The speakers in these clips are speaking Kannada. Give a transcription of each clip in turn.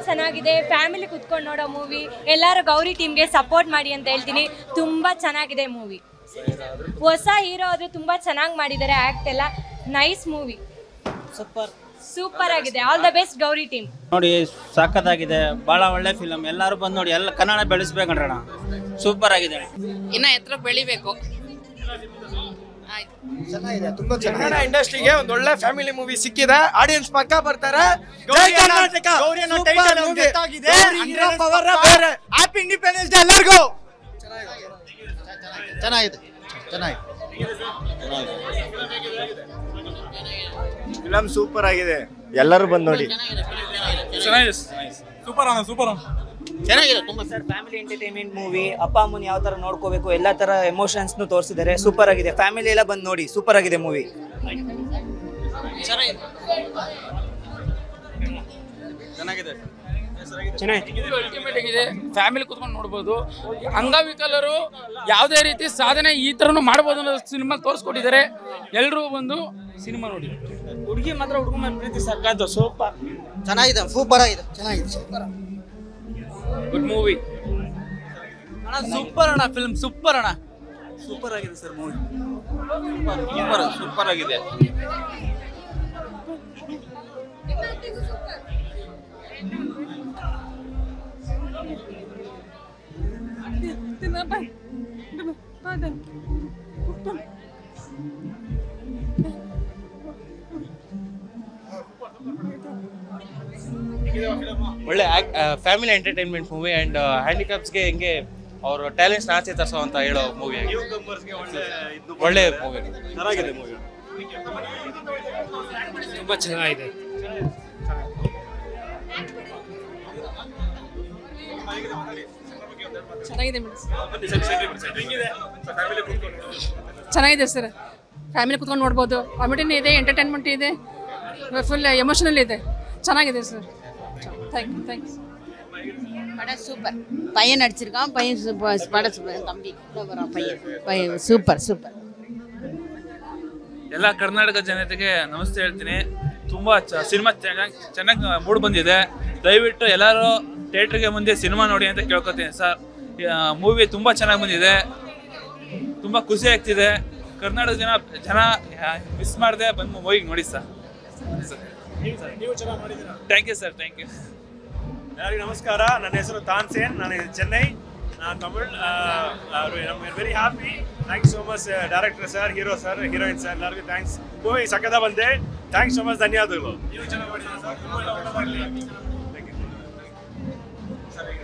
ಚೆನ್ನಾಗಿದೆ, ಫ್ಯಾಮಿಲಿ ಕುತ್ಕೊಂಡು ನೋಡೋ ಮೂವಿ. ಎಲ್ಲರೂ ಗೌರಿ ಟೀಮ್ಗೆ ಸಪೋರ್ಟ್ ಮಾಡಿ ಅಂತ ಹೇಳ್ತೀನಿ. ತುಂಬಾ ಚೆನ್ನಾಗಿದೆ ಮೂವಿ. ಹೊಸ ಹೀರೋ ಆದ್ರೆ ತುಂಬಾ ಚೆನ್ನಾಗಿ ಮಾಡಿದ್ದಾರೆ, ಆಕ್ಟ್ ಎಲ್ಲ ನೈಸ್ ಮೂವಿ. ಸೂಪರ್ ಆಗಿದೆ. All the best Gauri team. ನೋಡಿ ಸಖತ್ತಾಗಿದೆ, ಬಹಳ ಒಳ್ಳೆ ಫಿಲಮ್. ಎಲ್ಲರೂ ಬಂದು ನೋಡಿ, ಎಲ್ಲ ಕನ್ನಡ ಬೆಳೆಸ್ಬೇಕಣ್ಣ. ಸೂಪರ್ ಆಗಿದೆ, ಇನ್ನ ಎತ್ತರ ಬೆಳಿಬೇಕು. ಚೆನ್ನಾಗಿದೆ, ತುಂಬಾ ಕನ್ನಡ ಇಂಡಸ್ಟ್ರಿಗೆ ಒಂದು ಒಳ್ಳೆ ಫ್ಯಾಮಿಲಿ ಮೂವಿ ಸಿಕ್ಕಿದೆ. ಆಡಿಯನ್ಸ್ ಪಕ್ಕ ಬರ್ತಾರೆ. ಹ್ಯಾಪಿ ಇಂಡಿಪೆಂಡೆನ್ಸ್ ಡೇ ಎಲ್ಲರಿಗೂ. ಚೆನ್ನಾಗಿದೆ, ಚೆನ್ನಾಗಿದೆ. ಫಿಲಂ ಸೂಪರ್ ಆಗಿದೆ, ಎಲ್ಲರೂ ಬಂದು ನೋಡಿ. ಚೆನ್ನಾಗಿದೆ, ಸೂಪರ್ ಅಣ್ಣ, ಸೂಪರ್ ಅಣ್ಣ. ಚೆನ್ನಾಗಿದೆ ತುಂಬಾ ಸರ್. Family entertainment movie. ಅಪ್ಪ ಅಮ್ಮನ ಯಾವ ತರ ನೋಡ್ಕೋಬೇಕು, ಎಲ್ಲಾ ತರ ಎಮೋಷನ್ಸ್ನು ತೋರಿಸಿದ್ದಾರೆ. ಸೂಪರ್ ಆಗಿದೆ, ಫ್ಯಾಮಿಲಿ ಎಲ್ಲ ಬಂದು ನೋಡಿ. ಸೂಪರ್ ಆಗಿದೆ ಮೂವಿ. ಚೆನ್ನಾಗಿದೆ, ಅಲ್ಟಿಮೇಟ್ ಆಗಿದೆ, ಫ್ಯಾಮಿಲಿ ಕುತ್ಕೊಂಡು ನೋಡ್ಬೋದು. ಅಂಗವಿಕಲರು ಯಾವುದೇ ರೀತಿ ಸಾಧನೆ ಈ ಥರನೂ ಮಾಡ್ಬೋದು ಅನ್ನೋ ಸಿನಿಮಾ ತೋರಿಸ್ಕೊಟ್ಟಿದ್ದಾರೆ. ಎಲ್ಲರೂ ಬಂದು ಸಿನಿಮಾ ನೋಡಿ. ಹುಡುಗಿ ಮಾತ್ರ ಹುಡುಗ ಮೇಲೆ ಪ್ರೀತಿ ಸಾಕಾಯ್ತು. ಸೂಪರ್ ಚೆನ್ನಾಗಿದೆ, ಸೂಪರ್ ಆಗಿದೆ, ಚೆನ್ನಾಗಿದೆ, ಸೂಪರ್. ಗುಡ್ ಮೂವಿ ಅಣ್ಣ. ಸೂಪರ್ ಅಣ್ಣ, ಫಿಲ್ಮ್ ಸೂಪರ್ ಅಣ್ಣ. ಸೂಪರ್ ಆಗಿದೆ ಸರ್ ಮೂವಿ. ಸೂಪರ್ ಆಗಿದೆ. ಒಳ್ಳೆ ಫ್ಯಾಮಿಲಿ ಎಂಟರ್ಟೈನ್ಮೆಂಟ್ ಮೂವಿ ಆ್ಯಂಡ್ ಹ್ಯಾಂಡಿಕ್ಯಾಪ್ಸ್ಗೆ ಹೆಂಗೆ ಅವ್ರ ಟ್ಯಾಲೆಂಟ್ಸ್ನ ಆಚೆ ತರಿಸೋ ಅಂತ ಹೇಳೋ ಮೂವಿ. ಒಳ್ಳೆ ಮೂವಿ, ಚೆನ್ನಾಗಿದೆ ಮೂವಿ, ತುಂಬ ಚೆನ್ನಾಗಿದೆ. ಚೆನ್ನಾಗಿದೆ ಸರ್, ಫ್ಯಾಮಿಲಿ ಕುತ್ಕೊಂಡು ನೋಡ್ಬೋದು. ಕಾಮಿಡಿನೂ ಇದೆ, ಎಂಟರ್ಟೈನ್ಮೆಂಟ್ ಇದೆ, ಫುಲ್ ಎಮೋಷನಲ್ ಇದೆ. ಚೆನ್ನಾಗಿದೆ சார். தேங்க்ஸ். படம் சூப்பர். பையன் நடிச்சிருக்கான். பையன் படம் சூப்பர். தம்பி வரான் பையன் சூப்பர் சூப்பர். ಎಲ್ಲ ಕರ್ನಾಟಕ ಜನತೆಗೆ ನಮಸ್ತೆ ಹೇಳ್ತೀನಿ. ತುಂಬ ಸಿನಿಮಾ ಚೆನ್ನಾಗಿ ಮೂಡ್ ಬಂದಿದೆ. ದಯವಿಟ್ಟು ಎಲ್ಲರೂ ಥಿಯೇಟ್ರಿಗೆ ಮುಂದೆ ಸಿನಿಮಾ ನೋಡಿ ಅಂತ ಕೇಳ್ಕೊತೀನಿ ಸರ್. ಮೂವಿ ತುಂಬ ಚೆನ್ನಾಗಿ ಬಂದಿದೆ, ತುಂಬ ಖುಷಿ ಆಗ್ತಿದೆ. ಕರ್ನಾಟಕ ಜನ ಮಿಸ್ ಮಾಡದೆ ಬಂದು ಮೂವಿಗೆ ನೋಡಿ sir. Thank you sir, thank you. ಎಲ್ಲರಿಗೂ ನಮಸ್ಕಾರ. ನನ್ನ ಹೆಸರು ತಾನ್ಸೇನ್, ನಾನು ಚೆನ್ನೈ, ನಾನು Tamil. Very happy. Thanks so much director sir, hero sir, heroine sir, ಎಲ್ಲರಿಗೂ ಥ್ಯಾಂಕ್ಸ್. ಮೂವಿ ಸಕ್ಕದ ಬಂದೆ. ಥ್ಯಾಂಕ್ಸ್ ಸೋ ಮಚ್, ಧನ್ಯವಾದಗಳು.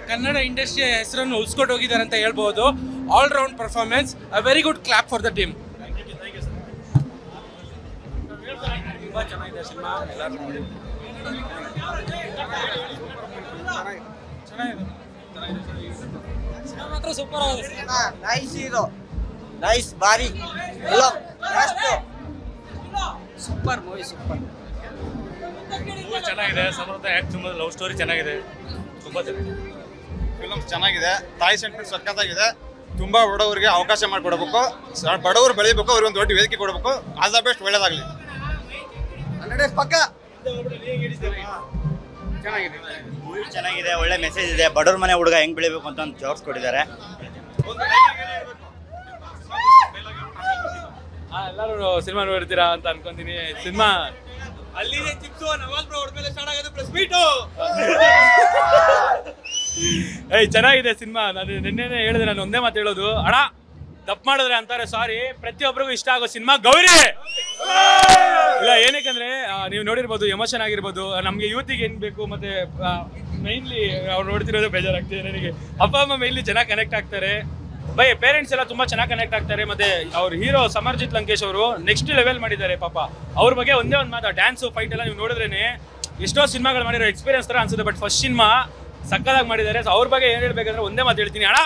ಕನ್ನಡ ಇಂಡಸ್ಟ್ರಿಯ ಹೆಸರನ್ನು ಉಳಿಸ್ಕೊಂಡು ಹೋಗಿದ್ದಾರೆ ಅಂತ ಹೇಳ್ಬೋದು. All round performance, a very good clap for the team. ತುಂಬ ಚೆನ್ನಾಗಿದೆ ಸಿನಿಮಾ, ಎಲ್ಲರೂ ನೋಡಿ. ಸಿನಿಮಾ ಮಾತ್ರ ಸೂಪರ್ ಆಗಿದೆ. ನೈಸ್ ಹೀರೋ, ನೈಸ್ ಬಾರಿ film, super movie, super. Movie ಚೆನ್ನಾಗಿದೆ, ಸಮರ್ಥ ಆ್ಯಕ್ಟ್, ತುಂಬ ಲವ್ ಸ್ಟೋರಿ ಚೆನ್ನಾಗಿದೆ, ತುಂಬ ಚೆನ್ನಾಗಿದೆ. ಫಿಲಮ್ ಚೆನ್ನಾಗಿದೆ, ತಾಯಿ ಸೆಂಟಿಮೆಂಟ್ ಸಕ್ಕತ್ತಾಗಿದೆ. ತುಂಬ ಬಡವರಿಗೆ ಅವಕಾಶ ಮಾಡಿಕೊಡ್ಬೇಕು, ಬಡವರು ಬೆಳಿಬೇಕು, ಅವ್ರಿಗೆ ಒಂದು ದೊಡ್ಡ ವೇದಿಕೆ ಕೊಡಬೇಕು. ಆಲ್ ದ ಬೆಸ್ಟ್, ಒಳ್ಳೇದಾಗಲಿ. ಪಕ್ಕ ಚೆನ್ನಾಗಿದೆ ಮೂವಿ, ಚೆನ್ನಾಗಿದೆ, ಒಳ್ಳೆ ಮೆಸೇಜ್ ಇದೆ. ಬಡವ್ರ ಮನೆ ಹುಡುಗ ಹೆಂಗ್ ಬೆಳಿಬೇಕು ಅಂತ ತೋರಿಸ್ಕೊಟ್ಟಿದ್ದಾರೆ. ಎಲ್ಲರೂ ಸಿನಿಮಾ ನೋಡ್ತೀರಾ ಅಂತ ಅನ್ಕೊಂತೀನಿ. ಸಿನಿಮಾ ಅಲ್ಲಿದೆ ಚಿಪ್ಸು, ನವಾಜ್ ಬ್ರೋ ಹೊಡ್ಮೇಲೆ ಸ್ಟಾರ್ಟ್ ಆಗೋದು ಪ್ಲಸ್ ಬೀಟು. ಚೆನ್ನಾಗಿದೆ ಸಿನಿಮಾ. ನಾನು ನಿನ್ನೆ ಹೇಳಿದೆ, ನಾನು ಒಂದೇ ಮಾತು ಹೇಳೋದು, ಅಣ್ಣ ತಪ್ಪು ಮಾಡಿದ್ರೆ ಅಂತಾರೆ ಸಾರಿ, ಪ್ರತಿಯೊಬ್ಬರಿಗೂ ಇಷ್ಟ ಆಗೋ ಸಿನಿಮಾ ಗೌರಿ. ಇಲ್ಲ ಏನಕ್ಕಂದ್ರೆ ನೀವು ನೋಡಿರ್ಬೋದು, ಎಮೋಷನ್ ಆಗಿರ್ಬೋದು. ನಮಗೆ ಯೂತಿಗೆ ಏನು ಬೇಕು, ಮತ್ತೆ ಮೈನ್ಲಿ ಅವ್ರು ನೋಡ್ತಿರೋದು ಬೇಜಾರಾಗ್ತಿದೆ ನನಗೆ. ಅಪ್ಪ ಅಮ್ಮ ಮೈನ್ಲಿ ಚೆನ್ನಾಗಿ ಕನೆಕ್ಟ್ ಆಗ್ತಾರೆ, ಪೇರೆಂಟ್ಸ್ ಎಲ್ಲ ತುಂಬಾ ಚೆನ್ನಾಗಿ ಕನೆಕ್ಟ್ ಆಗ್ತಾರೆ. ಮತ್ತೆ ಅವ್ರ ಹೀರೋ ಸಮರ್ಜಿತ್ ಲಂಕೇಶ್ ಅವರು ನೆಕ್ಸ್ಟ್ ಲೆವೆಲ್ ಮಾಡಿದ್ದಾರೆ ಪಾಪ. ಅವ್ರ ಬಗ್ಗೆ ಒಂದೇ ಒಂದು ಮಾತು, ಡ್ಯಾನ್ಸು ಫೈಟ್ ಎಲ್ಲ ನೀವು ನೋಡಿದ್ರೇನೆ ಎಷ್ಟೋ ಸಿನಿಮಾಗಳು ಮಾಡಿರೋ ಎಕ್ಸ್ಪೀರಿಯನ್ಸ್ ತರ ಅನ್ಸುತ್ತೆ. ಬಟ್ ಫಸ್ಟ್ ಸಿನಿಮಾ ಸಕ್ಕದಾಗಿ ಮಾಡಿದ್ದಾರೆ. ಅವ್ರ ಬಗ್ಗೆ ಏನು ಹೇಳ್ಬೇಕಂದ್ರೆ ಒಂದೇ ಮಾತು ಹೇಳ್ತೀನಿ, ಅಣ್ಣ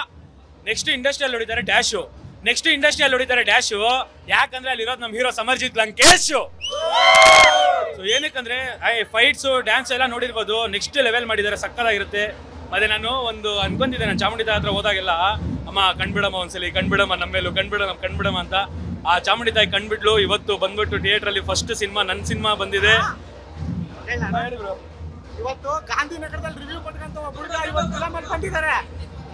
ನೆಕ್ಸ್ಟ್ ಇಂಡಸ್ಟ್ರಿಯಲ್ಲಿ ಹೊಡಿತಾರೆ ಡ್ಯಾಶು, ನೆಕ್ಸ್ಟ್ ಇಂಡಸ್ಟ್ರಿಯಲ್ಲಿ ಹೊಡಿತಾರೆ ಡ್ಯಾಶು. ಯಾಕಂದ್ರೆ ಅಲ್ಲಿರೋದು ನಮ್ಮ ಹೀರೋ ಸಮರ್ಜಿತ್ ಲಂಕೇಶ್. ಸೊ ಏನಕ್ಕಂದ್ರೆ ಫೈಟ್ಸು ಡ್ಯಾನ್ಸ್ ಎಲ್ಲ ನೋಡಿರ್ಬೋದು, ನೆಕ್ಸ್ಟ್ ಲೆವೆಲ್ ಮಾಡಿದ್ದಾರೆ, ಸಕ್ಕದಾಗಿರುತ್ತೆ. ಮತ್ತೆ ನಾನು ಒಂದು ಅನ್ಕೊಂಡಿದ್ದೆ, ನಾನು ಚಾಮುಂಡಿ ತಾಯಿ ಹತ್ರ ಹೋದಾಗೆಲ್ಲ, ಅಮ್ಮ ಕಣ್ಬಿಡಮ್ಮ ಒಂದ್ಸಲಿ, ಕಣ್ಬಿಡಮ್ಮ ನಮ್ಮೇಲೂ, ಕಣ್ಬಿಡಮ್ಮ ಅಂತ. ಆ ಚಾಮುಂಡಿ ತಾಯಿ ಕಣ್ಬಿಡ್ಲು. ಇವತ್ತು ಬಂದ್ಬಿಟ್ಟು ಥಿಯೇಟ್ರಲ್ಲಿ ಫಸ್ಟ್ ಸಿನಿಮಾ, ನನ್ನ ಸಿನಿಮಾ ಬಂದಿದೆ. ಇವತ್ತು ಗಾಂಧಿನಗರದಲ್ಲಿ ರಿವ್ಯೂ ಕೊಟ್ಕೊಂತ ಒಬ್ಬ ಹುಡುಗ ಇವತ್ತು ಫಿಲಮ್ ಅಲ್ಲಿ ಬಂದಿದ್ದಾರೆ.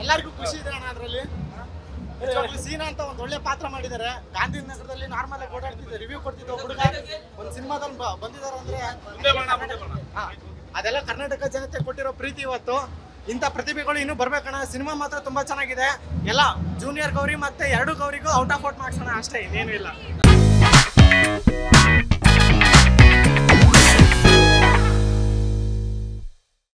ಎಲ್ಲರಿಗೂ ಖುಷಿ ಇದೆ ಅಣ್ಣ ಅದರಲ್ಲಿ. ಸೀನಾ ಅಂತ ಒಂದು ಒಳ್ಳೆ ಪಾತ್ರ ಮಾಡಿದ್ದಾರೆ. ಗಾಂಧಿನಗರದಲ್ಲಿ ನಾರ್ಮಲ್ ಆಗಿ ಓಡಾಡ್ತಿದ್ದೆ ರಿವ್ಯೂ ಕೊಡ್ತಿದ್ದ ಒಬ್ಬ ಹುಡುಗ ಒಂದು ಸಿನಿಮಾದಲ್ಲಿ ಬಂದಿದ್ದಾರೆ ಅಂದ್ರೆ ಅದೆಲ್ಲ ಕರ್ನಾಟಕ ಜನತೆ ಕೊಟ್ಟಿರೋ ಪ್ರೀತಿ. ಇವತ್ತು ಇಂಥ ಪ್ರತಿಭೆಗಳು ಇನ್ನೂ ಬರ್ಬೇಕಣ್ಣ. ಸಿನಿಮಾ ಮಾತ್ರ ತುಂಬಾ ಚೆನ್ನಾಗಿದೆ. ಎಲ್ಲ ಜೂನಿಯರ್ ಗೌರಿ ಮತ್ತೆ 2 ಗೌರಿಗೂ ಔಟ್ ಆಫ್ ಔಟ್ ಮಾಡ್ಸೋಣ ಅಷ್ಟೇ, ಇನ್ನೇನು ಇಲ್ಲ.